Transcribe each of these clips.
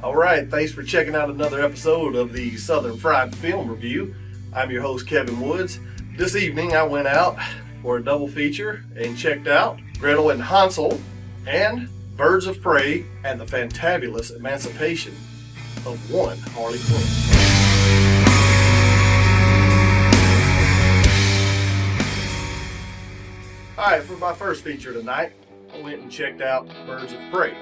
Alright, thanks for checking out another episode of the Southern Fried Film Review. I'm your host, Kevin Woods. This evening I went out for a double feature and checked out Gretel and Hansel and Birds of Prey and the Fantabulous Emancipation of one Harley Quinn. Alright, for my first feature tonight, I went and checked out Birds of Prey,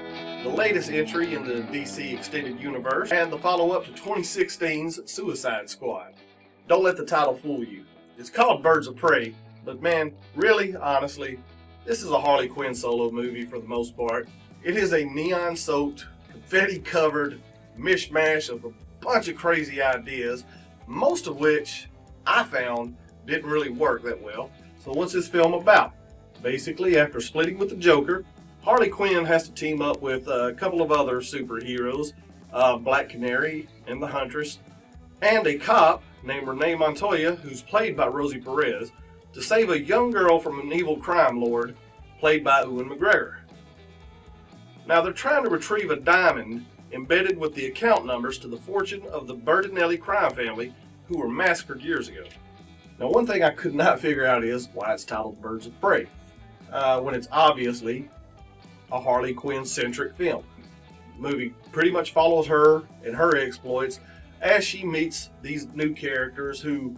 the latest entry in the DC Extended Universe and the follow-up to 2016's Suicide Squad. Don't let the title fool you. It's called Birds of Prey, but man, really, honestly, this is a Harley Quinn solo movie for the most part. It is a neon-soaked, confetti-covered mishmash of a bunch of crazy ideas, most of which I found didn't really work that well. So what's this film about? Basically, after splitting with the Joker, Harley Quinn has to team up with a couple of other superheroes, Black Canary and the Huntress, and a cop named Renee Montoya, who's played by Rosie Perez, to save a young girl from an evil crime lord, played by Ewan McGregor. Now they're trying to retrieve a diamond embedded with the account numbers to the fortune of the Bertinelli crime family who were massacred years ago. Now one thing I could not figure out is why it's titled Birds of Prey, when it's obviously a Harley Quinn-centric film. The movie pretty much follows her and her exploits as she meets these new characters who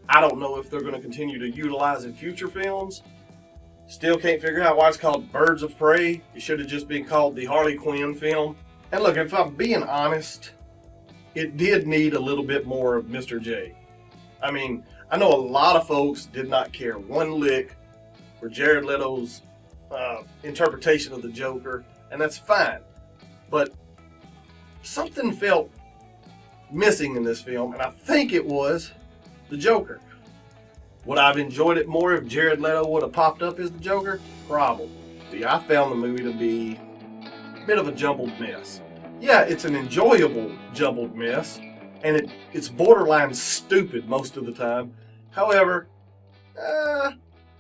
I don't know if they're going to continue to utilize in future films. Still can't figure out why it's called Birds of Prey. It should have just been called the Harley Quinn film. And look, if I'm being honest, it did need a little bit more of Mr. J. I mean, I know a lot of folks did not care one lick for Jared Leto's interpretation of the Joker, and that's fine. But something felt missing in this film, and I think it was the Joker. Would I have enjoyed it more if Jared Leto would have popped up as the Joker? Probably. See, I found the movie to be a bit of a jumbled mess. Yeah, it's an enjoyable jumbled mess, and it's borderline stupid most of the time. However,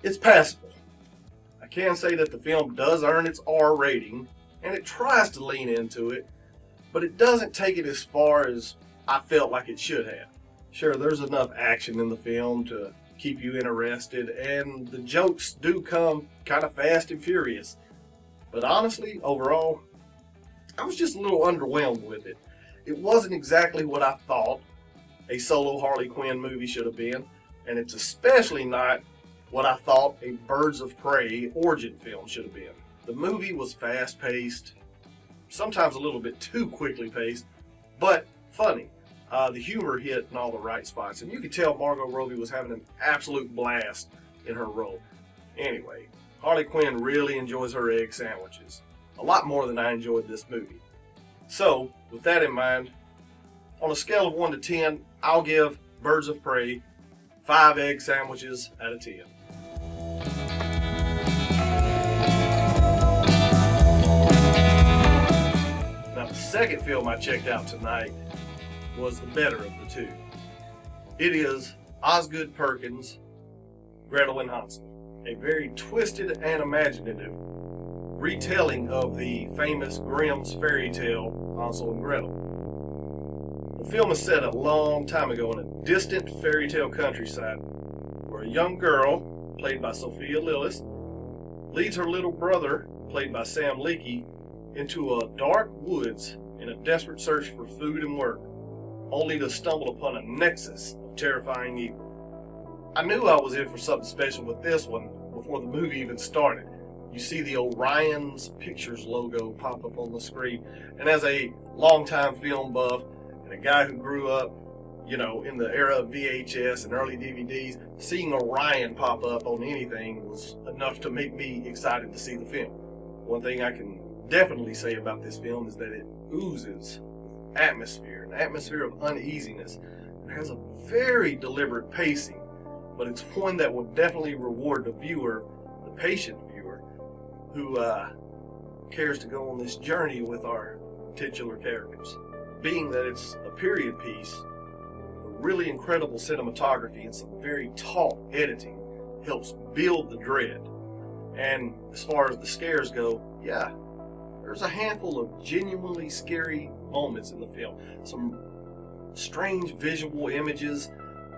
it's passable. I can say that the film does earn its R rating, and it tries to lean into it, but it doesn't take it as far as I felt like it should have. Sure, there's enough action in the film to keep you interested, and the jokes do come kind of fast and furious. But honestly, overall, I was just a little underwhelmed with it. It wasn't exactly what I thought a solo Harley Quinn movie should have been, and it's especially not what I thought a Birds of Prey origin film should have been. The movie was fast-paced, sometimes a little bit too quickly paced, but funny. The humor hit in all the right spots, and you could tell Margot Robbie was having an absolute blast in her role. Anyway, Harley Quinn really enjoys her egg sandwiches, a lot more than I enjoyed this movie. So, with that in mind, on a scale of 1 to 10, I'll give Birds of Prey 5 egg sandwiches out of 10. Now, the second film I checked out tonight was the better of the two. It is Osgood Perkins' Gretel and Hansel, a very twisted and imaginative retelling of the famous Grimm's fairy tale Hansel and Gretel. The film is set a long time ago in a distant fairy tale countryside where a young girl, played by Sophia Lillis, leads her little brother, played by Sam Leakey, into a dark woods in a desperate search for food and work, only to stumble upon a nexus of terrifying evil. I knew I was in for something special with this one before the movie even started. You see the Orion's Pictures logo pop up on the screen, and as a longtime film buff and a guy who grew up, in the era of VHS and early DVDs, seeing Orion pop up on anything was enough to make me excited to see the film. One thing I can definitely say about this film is that it oozes atmosphere, an atmosphere of uneasiness. It has a very deliberate pacing, but it's one that will definitely reward the viewer, the patient viewer, who cares to go on this journey with our titular characters. Being that it's a period piece, a really incredible cinematography and some very taut editing helps build the dread. And as far as the scares go, yeah, there's a handful of genuinely scary moments in the film. Some strange visual images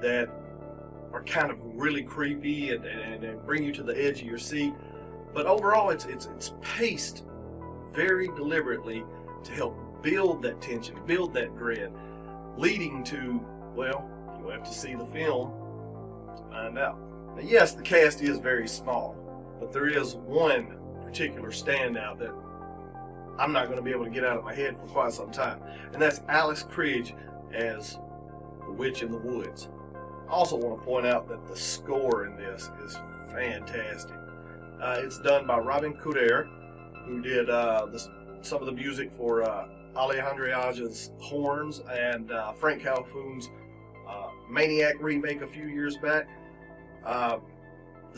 that are kind of really creepy and bring you to the edge of your seat. But overall, it's paced very deliberately to help build that tension, build that dread, leading to, well, you'll have to see the film to find out. Now, yes, the cast is very small, but there is one particular standout that I'm not going to be able to get out of my head for quite some time, and that's Alice Krige as the Witch in the Woods. I also want to point out that the score in this is fantastic. It's done by Robin Couder, who did some of the music for Alejandro Aja's Horns and Frank Calhoun's Maniac remake a few years back. The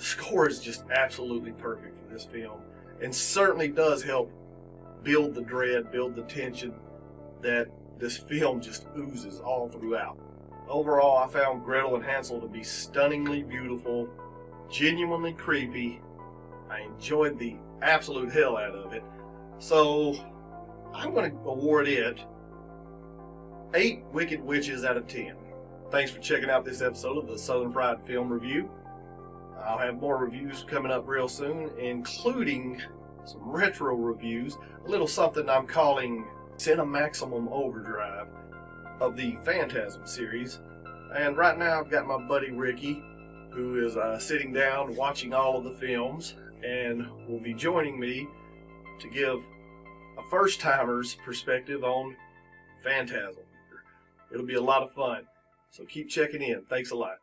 score is just absolutely perfect for this film, and certainly does help build the dread, build the tension that this film just oozes all throughout. Overall, I found Gretel and Hansel to be stunningly beautiful, genuinely creepy. I enjoyed the absolute hell out of it. So, I'm going to award it 8 Wicked Witches out of 10. Thanks for checking out this episode of the Southern Fried Film Review. I'll have more reviews coming up real soon, including some retro reviews, a little something I'm calling Cinemaximum Overdrive of the Phantasm series. And right now I've got my buddy Ricky, who is sitting down watching all of the films and will be joining me to give a first-timer's perspective on Phantasm. It'll be a lot of fun, so keep checking in. Thanks a lot.